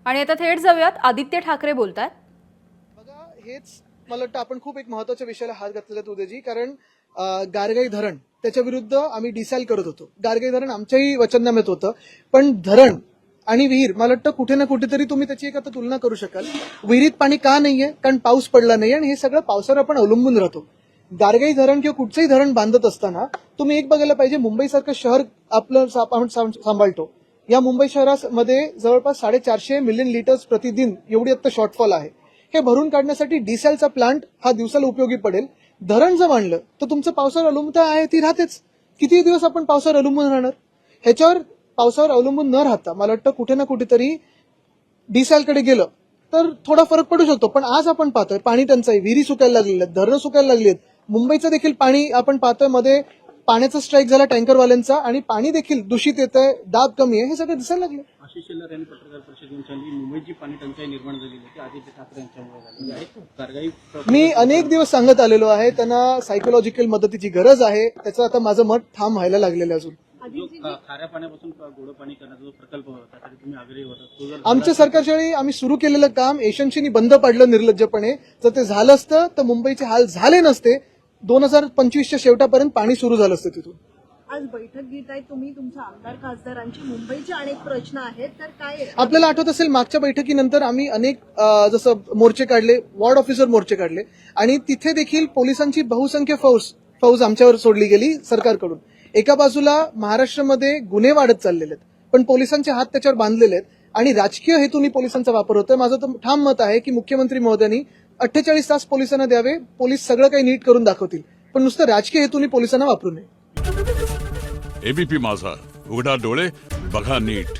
आणि आता थेट जाऊयात, आदित्य ठाकरे बोलतात। बघा, हेच मला वाटतं आपण खूप एक महत्त्वाच्या विषयाला हात घातलेला आहे उद्याजी, कारण गारगाई धरण त्याच्या विरुद्ध आम्ही डिसाईल करत होतो। गारगाई धरण आमच्याही वचननाम्यात होतं, पण धरण आणि विहीर मला वाटतं कुठे ना कुठेतरी तुम्ही त्याची एक आता तुलना करू शकाल। विहिरीत पाणी का नाहीये? कारण पाऊस पडला नाही आणि हे सगळं पावसावर आपण अवलंबून राहतो। गारगाई धरण किंवा कुठचंही धरण बांधत असताना तुम्ही एक बघायला पाहिजे, मुंबईसारखं शहर आपलं आपण सांभाळतो। या मुंबई शहरामध्ये जवळपास 450 मिलियन लिटर्स प्रतिदिन एवढी आता शॉर्टफॉल आहे। हे भरून काढण्यासाठी डिसेलचा प्लांट हा दिवसाला उपयोगी पडेल। धरण जर बांधलं तर तुमचं पावसावर अवलंबून आहे ती राहतेच। किती दिवस आपण पावसावर अवलंबून राहणार? ह्याच्यावर पावसावर अवलंबून न राहता मला वाटतं कुठे ना कुठेतरी डिसेलकडे गेलं तर थोडा फरक पडू शकतो। पण आज आपण पाहतोय पाणी टंचाई, विहिरी सुकायला लागलेल्या आहेत, धरणं सुकायला लागली आहेत। मुंबईचं देखील पाणी आपण पाहतोय, मध्ये पाण्याचा स्ट्राईक झाला टँकरवाल्यांचा आणि पाणी देखील दूषित येत आहे, दाब कमी आहे, हे सगळं दिसायला लागलं। आशिष शेलार यांनी पत्रकार परिषदेत सांगितलं, मुंबईत जी पाणी टंचाई निर्माण झालेली आहे ती आदित्य ठाकरे यांच्यामुळे झालेली आहे। गारगाई मी अनेक दिवस सांगत आलेलो आहे, त्यांना सायकोलॉजिकल मदतीची गरज आहे। त्याचं आता माझं मत ठाम व्हायला लागलेलं आहे। अजून खाऱ्या पाण्यापासून गोड पाणी करण्याचा जो प्रकल्प होता त्यासाठी तुम्ही आग्रही होता, आमच्या सरकारच्या वेळी आम्ही सुरू केलेलं काम एशियनशीनी बंद पाडलं निर्लज्जपणे। जर ते झालं असतं तर मुंबईचे हाल झाले नसते। 2025च्या शेवटापर्यंत पाणी सुरू झालं असतं तिथून। आज बैठक घेत आहे तुम्ही, तुमच्या आमदार खासदारांची मुंबईचे अनेक प्रश्न आहेत, तर काय आपल्याला आठवत असेल मागच्या बैठकीनंतर आम्ही अनेक जसं मोर्चे काढले, वॉर्ड ऑफिसर मोर्चे काढले आणि तिथे देखील पोलिसांची बहुसंख्य फौज आमच्यावर सोडली गेली सरकारकडून। एका बाजूला महाराष्ट्रामध्ये गुन्हे वाढत चाललेले आहेत, पण पोलिसांचे हात त्याच्यावर बांधलेले आहेत आणि राजकीय हेतूंनी पोलिसांचा वापर होतोय। माझं तर ठाम मत आहे की मुख्यमंत्री महोदयांनी 48 तास पोलिसांना द्यावे, पोलीस सगळं काही नीट करून दाखवतील, पण नुसतं राजकीय हेतूंनी पोलिसांना वापरू नये। एबीपी माझा, उघडा डोळे बघा नीट।